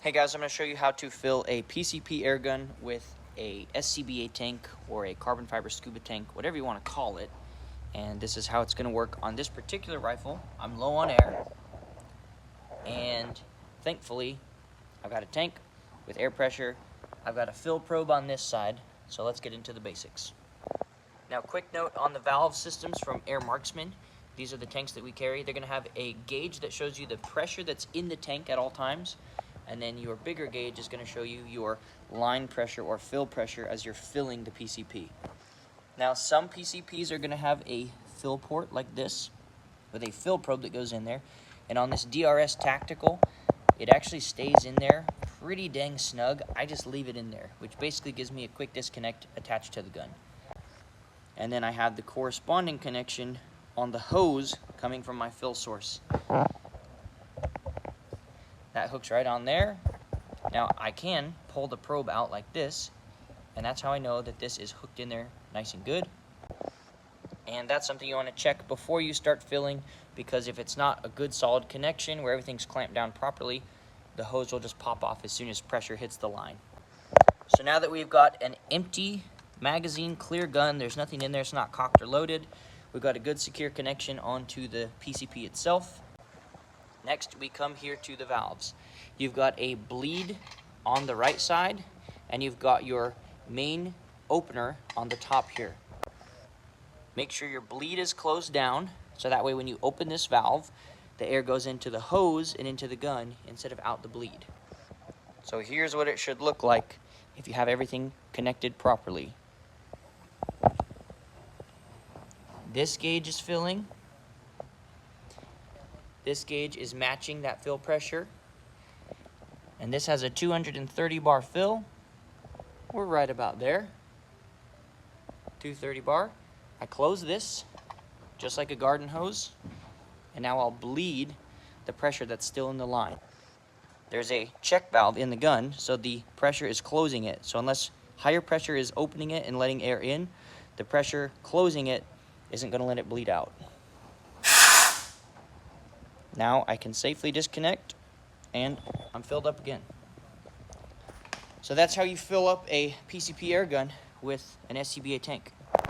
Hey guys, I'm going to show you how to fill a PCP air gun with a SCBA tank or a carbon fiber scuba tank, whatever you want to call it. And this is how it's going to work on this particular rifle. I'm low on air, and thankfully I've got a tank with air pressure. I've got a fill probe on this side, so let's get into the basics. Now, quick note on the valve systems from Air Marksman. These are the tanks that we carry. They're going to have a gauge that shows you the pressure that's in the tank at all times. And then your bigger gauge is going to show you your line pressure or fill pressure as you're filling the PCP. Now, some PCPs are going to have a fill port like this with a fill probe that goes in there. And on this DRS Tactical, it actually stays in there pretty dang snug. I just leave it in there, which basically gives me a quick disconnect attached to the gun. And then I have the corresponding connection on the hose coming from my fill source. That hooks right on there. Now I can pull the probe out like this, and that's how I know that this is hooked in there nice and good. And that's something you want to check before you start filling, because if it's not a good solid connection where everything's clamped down properly, the hose will just pop off as soon as pressure hits the line. So now that we've got an empty magazine clear gun, there's nothing in there, it's not cocked or loaded, we've got a good secure connection onto the PCP itself. Next, we come here to the valves. You've got a bleed on the right side, and you've got your main opener on the top here. Make sure your bleed is closed down, so that way when you open this valve, the air goes into the hose and into the gun instead of out the bleed. So here's what it should look like if you have everything connected properly. This gauge is filling. This gauge is matching that fill pressure. And this has a 230 bar fill. We're right about there. 230 bar. I close this just like a garden hose. And now I'll bleed the pressure that's still in the line. There's a check valve in the gun, so the pressure is closing it. So unless higher pressure is opening it and letting air in, the pressure closing it isn't going to let it bleed out. Now I can safely disconnect, and I'm filled up again. So that's how you fill up a PCP air gun with an SCBA tank.